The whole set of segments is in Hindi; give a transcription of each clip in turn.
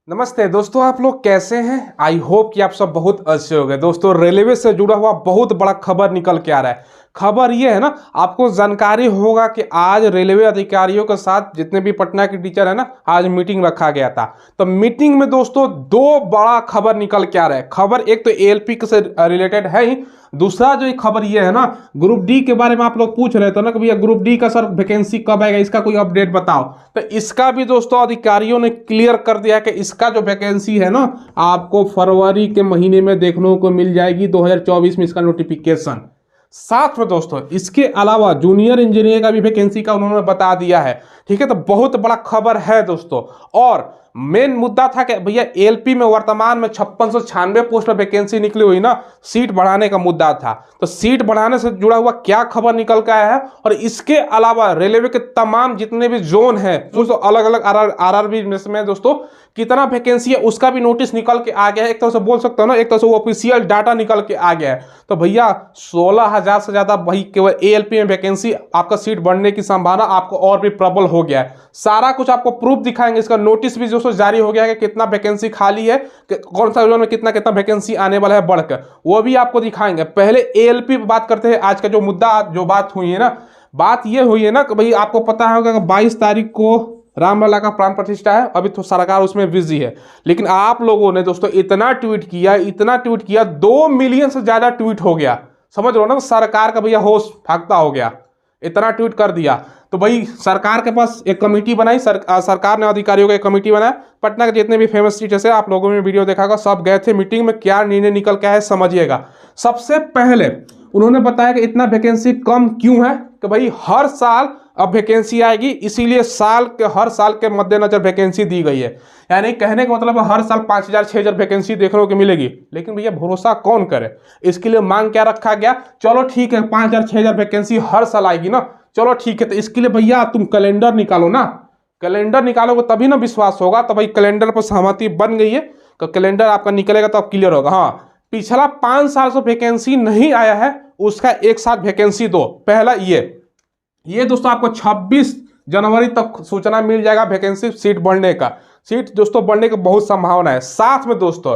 नमस्ते दोस्तों, आप लोग कैसे हैं। आई होप कि आप सब बहुत अच्छे हो गए। दोस्तों, रेलवे से जुड़ा हुआ बहुत बड़ा खबर निकल के आ रहा है। खबर ये है ना, आपको जानकारी होगा कि आज रेलवे अधिकारियों के साथ जितने भी पटना के टीचर है ना, आज मीटिंग रखा गया था। तो मीटिंग में दोस्तों दो बड़ा खबर निकल के आ रहा है। खबर एक तो एएलपी से रिलेटेड है ही, दूसरा जो खबर ये है ना, ग्रुप डी के बारे में आप लोग पूछ रहे थे ना कि भैया ग्रुप डी का सर वैकेंसी कब आएगा, इसका कोई अपडेट बताओ। तो इसका भी दोस्तों अधिकारियों ने क्लियर कर दिया कि इसका जो वैकेंसी है ना, आपको फरवरी के महीने में देखने को मिल जाएगी, 2024 में इसका नोटिफिकेशन। साथ में दोस्तों इसके अलावा जूनियर इंजीनियर का भी वैकेंसी का उन्होंने बता दिया है। ठीक है, तो बहुत बड़ा खबर है दोस्तों। और मेन मुद्दा था कि भैया एलपी में वर्तमान में 5696 पोस्ट पर वैकेंसी निकली हुई ना, सीट बढ़ाने का मुद्दा था। तो सीट बढ़ाने से जुड़ा हुआ क्या खबर निकल के आया है, और इसके अलावा रेलवे के तमाम जितने भी जोन है दोस्तों, अलग अलग आरआरबी में दोस्तों कितना वैकेंसी है उसका भी नोटिस निकल के आ गया है। एक तरह से बोल सकते हो ना, एक तरह से ऑफिशियल डाटा निकल के आ गया है। तो भैया 16,000 से ज्यादा वही केवल एएलपी में वैकेंसी, आपका सीट बढ़ने की संभावना आपको और भी प्रबल हो गया है। सारा कुछ आपको प्रूफ दिखाएंगे। इसका नोटिस भी दोस्तों जारी हो गया है कि कितना वैकेंसी खाली है, कौन सा जोन में कितना कितना वैकेंसी आने वाला है बढ़कर, वो भी आपको दिखाएंगे। पहले एएलपी पे बात करते हैं। आज का जो मुद्दा जो बात हुई है ना, बात ये हुई है ना कि भाई आपको पता होगा कि 22 तारीख को रामलला का प्राण प्रतिष्ठा है। अभी तो सरकार उसमें बिजी है, लेकिन आप लोगों ने दोस्तों इतना ट्वीट किया 2 मिलियन से ज्यादा ट्वीट हो गया। समझ लो ना, सरकार का भैया होश फाख्ता हो गया, इतना ट्वीट कर दिया। तो भाई सरकार के पास एक कमेटी बनाई, सरकार ने अधिकारियों का एक कमेटी बनाया। पटना के जितने भी फेमस टीचर्स है, आप लोगों ने वीडियो देखा होगा, सब गए थे मीटिंग में। क्या निर्णय निकल के आया समझिएगा। सबसे पहले उन्होंने बताया कि इतना वैकेंसी कम क्यों है, कि भाई हर साल अब वैकेंसी आएगी, इसीलिए हर साल के मद्देनजर वैकेंसी दी गई है। यानी कहने का मतलब है हर साल 5,000 6,000 वैकेंसी देखने को मिलेगी। लेकिन भैया भरोसा कौन करे, इसके लिए मांग क्या रखा गया, चलो ठीक है 5,000 6,000 वैकेंसी हर साल आएगी ना, चलो ठीक है। तो इसके लिए भैया तुम कैलेंडर निकालो ना, कैलेंडर निकालोगे तभी ना विश्वास होगा। तो भाई कैलेंडर पर सहमति बन गई है, तो कैलेंडर आपका निकलेगा तो अब क्लियर होगा। हाँ, पिछला 5 साल से वैकेंसी नहीं आया है, उसका एक साथ वैकेंसी दो। पहला ये दोस्तों आपको 26 जनवरी तक सूचना मिल जाएगा वैकेंसी सीट बढ़ने का। सीट दोस्तों बढ़ने की बहुत संभावना है। साथ में दोस्तों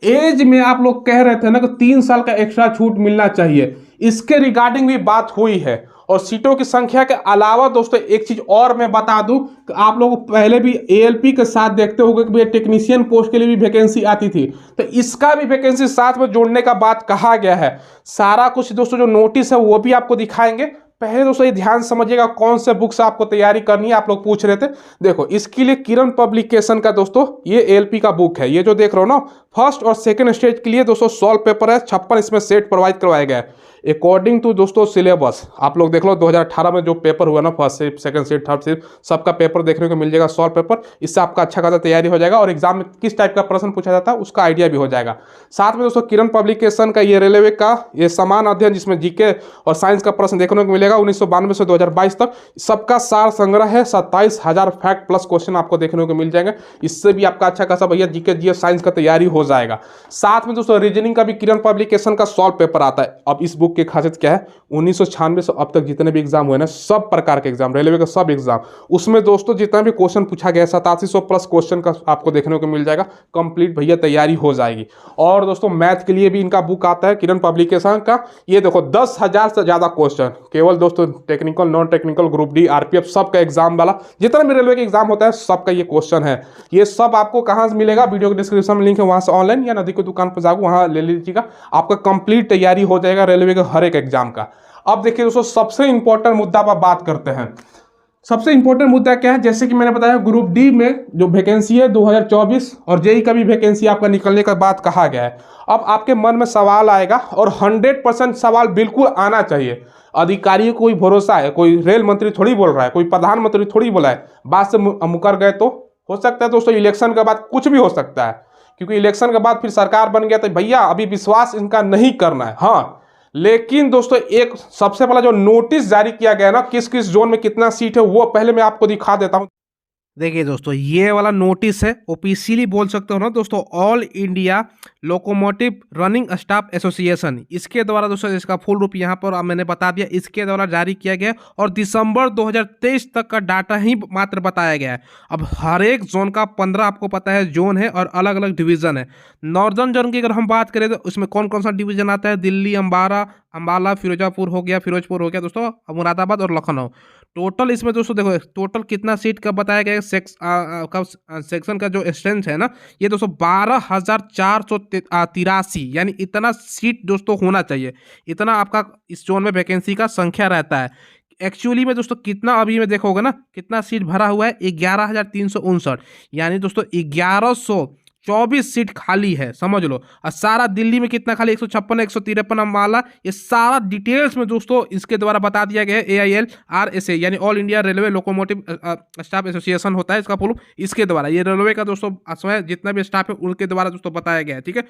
एज में आप लोग कह रहे थे ना कि 3 साल का एक्स्ट्रा छूट मिलना चाहिए, इसके रिगार्डिंग भी बात हुई है। और सीटों की संख्या के अलावा दोस्तों एक चीज और मैं बता दूं कि आप लोग पहले भी एएलपी के साथ देखते होंगे कि टेक्नीशियन पोस्ट के लिए भी वैकेंसी आती थी, तो इसका भी वैकेंसी साथ में जोड़ने का बात कहा गया है। सारा कुछ दोस्तों जो नोटिस है वो भी आपको दिखाएंगे। पहले दोस्तों ये ध्यान समझिएगा कौन से बुक से आपको तैयारी करनी है। आप लोग पूछ रहे थे, देखो इसके लिए किरण पब्लिकेशन का दोस्तों ये एएलपी का बुक है। ये जो देख रहे हो ना, फर्स्ट और सेकंड स्टेज के लिए दोस्तों सॉल्व पेपर है, 56 इसमें सेट प्रोवाइड करवाए गए अकॉर्डिंग टू दोस्तों सिलेबस। आप लोग देख लो 2018 में जो पेपर हुआ ना, first shift second shift third shift सबका पेपर देखने को मिल जाएगा, सॉल्व पेपर। इससे आपका अच्छा खासा तैयारी हो जाएगा और एग्जाम में किस टाइप का प्रश्न पूछा जाता है उसका आइडिया भी हो जाएगा। साथ में दोस्तों किरण पब्लिकेशन का ये रेलवे का ये समान अध्ययन, जिसमें जीके और साइंस का प्रश्न देखने को मिलेगा 1992 से 2022 तक। सबका सार संग्रह है, 27,000 फैक्ट प्लस क्वेश्चन आपको देखने को मिल जाएंगे। इससे भी आपका अच्छा खासा भैया जीके जीएस साइंस का तैयारी हो जाएगा। साथ में दोस्तों रीजनिंग का भी किरण पब्लिकेशन का सॉल्व पेपर आता है। अब इस बुक की खासियत क्या है, 1996 से अब तक जितने भी एग्जाम हुए ना, सब प्रकार के एग्जाम, रेलवे का सब एग्जाम, उसमें दोस्तों जितना भी क्वेश्चन पूछा गया 8700 प्लस क्वेश्चन का आपको देखने को मिल जाएगा। कंप्लीट भैया तैयारी हो जाएगी। और दोस्तों मैथ के लिए भी इनका बुक आता है किरण पब्लिकेशन का। ये देखो 10,000 से ज्यादा क्वेश्चन, केवल दोस्तों technical non technical group D RPF सबका एग्जाम वाला जितना भी रेलवे का एग्जाम होता है सबका ये क्वेश्चन है। ये सब आपको कहां से मिलेगा, वीडियो के डिस्क्रिप्शन में लिंक है, वहां से ऑनलाइन या नदी की दुकान पर जाओ वहां ले लीजिएगा। आपका कंप्लीट तैयारी हो जाएगा रेलवे के हर एक एग्जाम का। अब देखिए दोस्तों सबसे इंपॉर्टेंट मुद्दा पर बात करते हैं। सबसे इंपॉर्टेंट मुद्दा क्या है, जैसे कि मैंने बताया ग्रुप डी में जो वैकेंसी है 2024 और जेई का भी वैकेंसी आपका निकलने का बात कहा गया है। अब आपके मन में सवाल आएगा और 100% सवाल बिल्कुल आना चाहिए। अधिकारियों को कोई भरोसा है, कोई रेल मंत्री थोड़ी बोल रहा है, कोई प्रधानमंत्री थोड़ी बोला है, बात से मुकर गए तो हो सकता है दोस्तों इलेक्शन के बाद कुछ भी हो सकता है, क्योंकि इलेक्शन के बाद फिर सरकार बन गया तो भैया अभी विश्वास इनका नहीं करना है। हाँ, लेकिन दोस्तों एक सबसे पहला जो नोटिस जारी किया गया ना, किस किस जोन में कितना सीट है वो पहले मैं आपको दिखा देता हूं। देखिए दोस्तों, ये वाला नोटिस है, ऑफिशियली बोल सकते हो ना दोस्तों, all India locomotive running staff association, इसके द्वारा दोस्तों, इसका फुल रूप यहाँ पर मैंने बता दिया, इसके द्वारा जारी किया गया और दिसंबर 2023 तक का डाटा ही मात्र बताया गया है। अब हर एक जोन का 15 आपको पता है जोन है और अलग अलग डिवीजन है। नॉर्दर्न जोन की अगर हम बात करें तो उसमें कौन कौन सा डिवीजन आता है, दिल्ली, अंबाला, फिरोजपुर हो गया दोस्तों, मुरादाबाद और लखनऊ। टोटल इसमें दोस्तों देखो, टोटल कितना सीट का बताया गया है, सेक्शन का जो स्ट्रेंथ है ना, ये दोस्तों 12,483, यानी इतना सीट दोस्तों होना चाहिए, इतना आपका इस जोन में वैकेंसी का संख्या रहता है। एक्चुअली में दोस्तों कितना अभी में देखोगे ना, कितना सीट भरा हुआ है, 11,359, यानी दोस्तों 1124 सीट खाली है, समझ लो। और सारा दिल्ली में कितना खाली, 156, 153 अम्बाला, ये सारा डिटेल्स में दोस्तों इसके द्वारा बता दिया गया है। AILRSA यानी all India railway locomotive staff association होता है इसका फुल, इसके द्वारा ये रेलवे का दोस्तों स्वयं जितना भी स्टाफ है उनके द्वारा दोस्तों बताया गया है, ठीक है।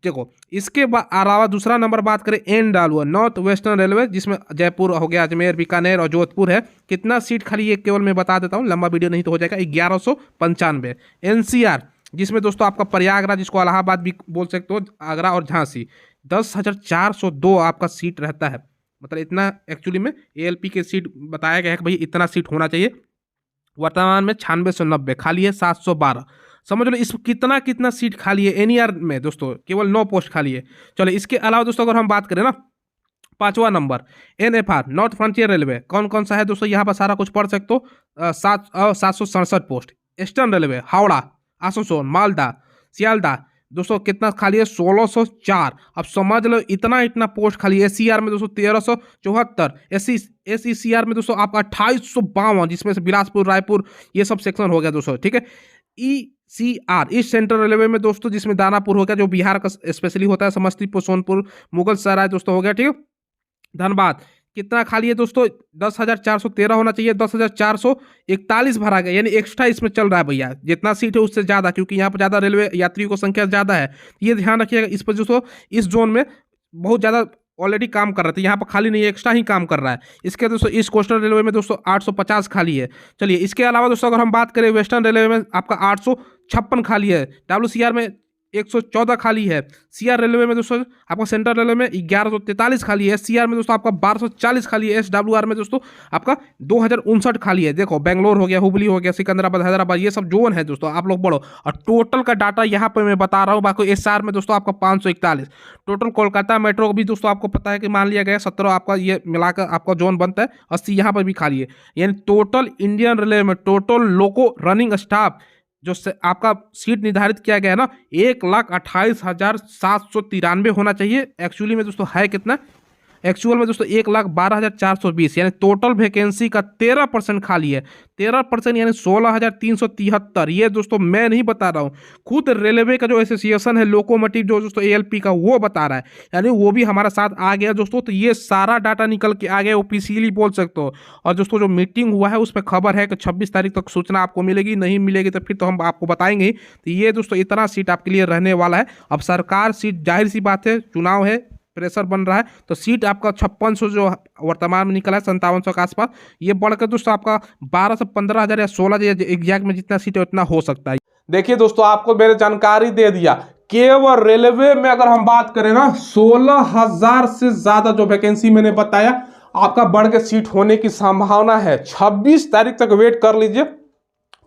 देखो, इसके अलावा दूसरा नंबर बात करें NWO नॉर्थ वेस्टर्न रेलवे, जिसमें जयपुर हो गया, अजमेर, बीकानेर और जोधपुर है। कितना सीट खाली है केवल मैं बता देता हूँ, लंबा वीडियो नहीं तो हो जाएगा, 1195। NCR जिसमें दोस्तों आपका प्रयागराज, जिसको इलाहाबाद भी बोल सकते हो, आगरा और झांसी, 10,402 आपका सीट रहता है। मतलब इतना एक्चुअली में ALP के सीट बताया गया है कि भाई इतना सीट होना चाहिए। वर्तमान में 9690 खाली है, 712, समझ लो इस कितना कितना सीट खाली है। NER में दोस्तों केवल 9 पोस्ट खाली है। चलो, इसके अलावा दोस्तों अगर हम बात करें ना, 5वां number NFR north frontier railway, कौन कौन सा है दोस्तों, यहाँ पर सारा कुछ पढ़ सकते हो। 767 post. Eastern railway Howrah, Asansol, Malda, Sealdah, दोस्तों कितना खाली है, 1604। अब समझ लो इतना पोस्ट खाली है। SCR में दोस्तों 1374, SECR में दोस्तों आपका 2852, जिसमें से बिलासपुर, रायपुर ये सब सेक्शन हो गया दोस्तों, ठीक है। ECR ईस्ट सेंट्रल रेलवे में दोस्तों, जिसमें दानापुर हो गया, जो बिहार का स्पेशली होता है, समस्तीपुर, सोनपुर, मुगल सराय दोस्तों हो गया, ठीक है। धनबाद कितना खाली है दोस्तों, 10,413 होना चाहिए, 10,441 भरा गया, यानी एक्स्ट्रा इसमें चल रहा है भैया, जितना सीट है उससे ज़्यादा, क्योंकि यहाँ पर ज़्यादा रेलवे यात्रियों की संख्या ज़्यादा है। ये ध्यान रखिएगा, इस पर दोस्तों इस जोन में बहुत ज़्यादा ऑलरेडी काम कर रहे थे, यहाँ पर खाली नहीं है, एक्स्ट्रा ही काम कर रहा है। इसके दोस्तों ईस्ट कोस्टल रेलवे में दोस्तों 850 खाली है। चलिए, इसके अलावा दोस्तों अगर हम बात करें वेस्टर्न रेलवे में आपका 856 खाली है। WCR में 114 खाली है। CR रेलवे में दोस्तों आपका सेंट्रल रेलवे में 1143 खाली है। SCR में दोस्तों आपका 1240 खाली है। SWR में दोस्तों आपका 2059 खाली है। देखो, बेंगलोर हो गया, हुबली हो गया, सिकंदराबाद, हैदराबाद, ये सब जोन है दोस्तों, आप लोग पढ़ो। और टोटल का डाटा यहाँ पे मैं बता रहा हूँ। बाकी SR में दोस्तों आपका 541 टोटल। कोलकाता मेट्रो भी दोस्तों आपको पता है कि मान लिया गया 17 आपका ये मिलाकर आपका जोन बनता है। 80 यहाँ पर भी खाली है। यानी टोटल इंडियन रेलवे में टोटल लोको रनिंग स्टाफ जो आपका सीट निर्धारित किया गया है ना, 1,28,793 होना चाहिए। एक्चुअली में दोस्तों है कितना, एक्चुअल में दोस्तों 1,12,420, यानी टोटल वैकेंसी का 13% खाली है। 13% यानी 16,373। ये दोस्तों मैं नहीं बता रहा हूँ, खुद रेलवे का जो एसोसिएशन है लोकोमोटिव जो दोस्तों ALP का, वो बता रहा है, यानी वो भी हमारा साथ आ गया दोस्तों। तो ये सारा डाटा निकल के आ गया, ऑफिशियली बोल सकते हो। और दोस्तों जो मीटिंग हुआ है उसमें खबर है कि 26 तारीख तक सूचना आपको मिलेगी, नहीं मिलेगी तो फिर तो हम आपको बताएंगे ही। तो ये दोस्तों इतना सीट आपके लिए रहने वाला है। अब सरकार सीट, जाहिर सी बात है, चुनाव है, प्रेशर बन रहा है, तो सीट आपका 5600 जो वर्तमान में निकला है 5700 के आसपास, ये बढ़कर दोस्तों आपका 12 से 15,000 या 16,000 एग्जैक्ट में जितना सीट है उतना हो सकता है। देखिए दोस्तों, आपको मैंने जानकारी दे दिया, केवल रेलवे में अगर हम बात करें ना, 16,000 से ज्यादा जो वैकेंसी मैंने बताया आपका बढ़ के सीट होने की संभावना है। 26 तारीख तक वेट कर लीजिए,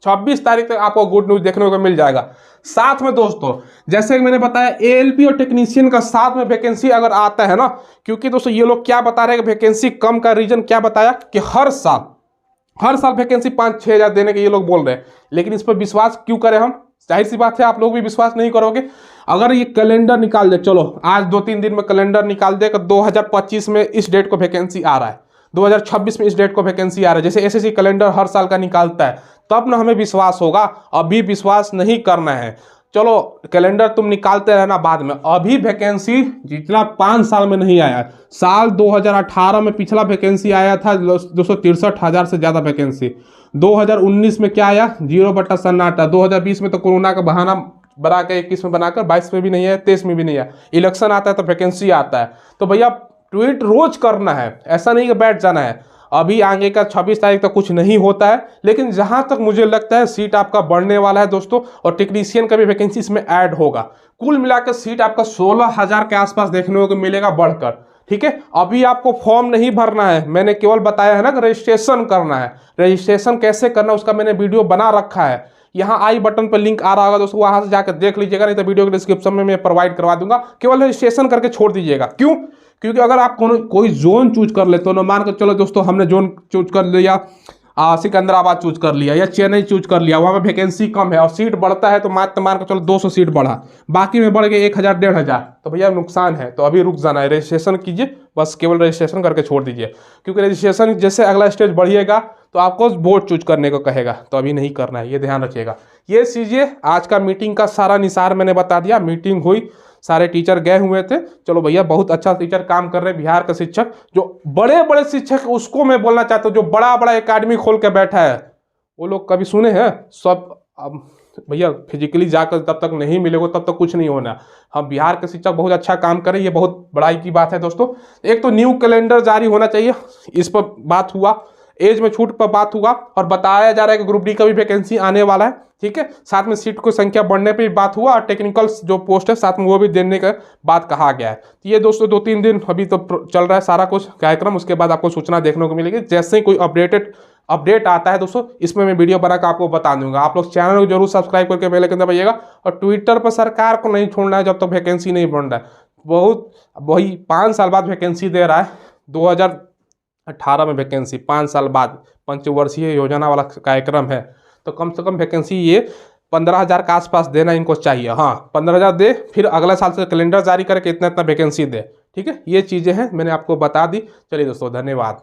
26 तारीख तक आपको गुड न्यूज देखने को मिल जाएगा। साथ में दोस्तों जैसे मैंने बताया ALP और टेक्नीशियन का साथ में वैकेंसी अगर आता है ना, क्योंकि दोस्तों ये लोग क्या बता रहे हैं कि वैकेंसी कम का रीजन क्या बताया कि हर साल वैकेंसी 5-6 हज़ार देने के ये लोग बोल रहे हैं। लेकिन इस पर विश्वास क्यों करें हम, जाहिर सी बात है आप लोग भी विश्वास नहीं करोगे। अगर ये कैलेंडर निकाल दे, चलो आज 2-3 दिन में कैलेंडर निकाल दे कि 2025 में इस डेट को वैकेंसी आ रहा है, 2026 में इस डेट को वैकेंसी आ रहा है, जैसे SSC कैलेंडर हर साल का निकालता है, तब ना हमें विश्वास होगा। अभी विश्वास नहीं करना है। चलो कैलेंडर तुम निकालते रहना बाद में, अभी वैकेंसी जितना 5 साल में नहीं आया। साल 2018 में पिछला वैकेंसी आया था 263,000 से ज़्यादा वैकेंसी। 2019 में क्या आया, 0/सन्नाटा। 2020 में तो कोरोना का बहाना बना के 21 में बनाकर 22 में भी नहीं है, 23 में भी नहीं है। इलेक्शन आता है तो वैकेंसी आता है। तो भैया ट्वीट रोज करना है, ऐसा नहीं कि बैठ जाना है। अभी आगे का 26 तारीख तक कुछ नहीं होता है, लेकिन जहां तक मुझे लगता है सीट आपका बढ़ने वाला है दोस्तों, और टेक्नीशियन का भी वैकेंसी इसमें ऐड होगा। कुल मिलाकर सीट आपका 16,000 के आसपास देखने को मिलेगा बढ़कर। ठीक है, अभी आपको फॉर्म नहीं भरना है, मैंने केवल बताया है ना कि रजिस्ट्रेशन करना है। रजिस्ट्रेशन कैसे करना है उसका मैंने वीडियो बना रखा है, यहाँ आई बटन पर लिंक आ रहा होगा दोस्तों, वहां से जाकर देख लीजिएगा, नहीं तो वीडियो के डिस्क्रिप्शन में मैं प्रोवाइड करवा दूंगा। केवल रजिस्ट्रेशन करके छोड़ दीजिएगा। क्यों? क्योंकि अगर आप कोई जोन चूज कर लेते हो ना, मान कर चलो दोस्तों हमने जोन चूज कर लिया, सिकंदराबाद चूज कर लिया या चेन्नई चूज कर लिया, वहां पे वैकेंसी कम है और सीट बढ़ता है तो मान कर चलो 200 सीट बढ़ा, बाकी में बढ़ गए 1000 1500, तो भैया नुकसान है। तो अभी रुक जाना है, रजिस्ट्रेशन कीजिए, बस केवल रजिस्ट्रेशन करके छोड़ दीजिए। क्योंकि रजिस्ट्रेशन जैसे अगला स्टेज बढ़िएगा तो आपको बोर्ड चूज करने को कहेगा, तो अभी नहीं करना है, ये ध्यान रखिएगा। ये चीज़ें आज का मीटिंग का सारा निसार मैंने बता दिया। मीटिंग हुई, सारे टीचर गए हुए थे, चलो भैया बहुत अच्छा टीचर काम कर रहे हैं बिहार के शिक्षक। जो बड़े बड़े शिक्षक उसको मैं बोलना चाहता हूँ, जो बड़ा बड़ा एकेडमी खोल के बैठा है, वो लोग कभी सुने हैं? सब भैया फिजिकली जाकर तब तक नहीं मिलेगा तब तक कुछ नहीं होना। हम बिहार के शिक्षक बहुत अच्छा काम करें, ये बहुत बड़ाई की बात है दोस्तों। एक तो न्यू कैलेंडर जारी होना चाहिए, इस पर बात हुआ, एज में छूट पर बात हुआ, और बताया जा रहा है कि ग्रुप डी का भी वैकेंसी आने वाला है। ठीक है, साथ में सीट की संख्या बढ़ने पे भी बात हुआ, और टेक्निकल जो पोस्ट है साथ में वो भी देने का बात कहा गया है। तो ये दोस्तों 2-3 दिन अभी तो चल रहा है सारा कुछ कार्यक्रम, उसके बाद आपको सूचना देखने को मिलेगी। जैसे ही कोई अपडेट आता है दोस्तों, इसमें मैं वीडियो बनाकर आपको बता दूंगा। आप लोग चैनल को जरूर सब्सक्राइब करके बेल आइकन दबाइएगा, और ट्विटर पर सरकार को नहीं छोड़ना है जब तक वैकेंसी नहीं बढ़ रहा है। बहुत वही 5 साल बाद वैकेंसी दे रहा है, 2018 में वैकेंसी, 5 साल बाद पंचवर्षीय योजना वाला कार्यक्रम है, तो कम से कम वैकेंसी ये 15,000 के आसपास देना इनको चाहिए। हाँ, 15,000 दे, फिर अगला साल से कैलेंडर जारी करके इतना इतना वैकेंसी दे। ठीक है, ये चीज़ें हैं मैंने आपको बता दी। चलिए दोस्तों, धन्यवाद।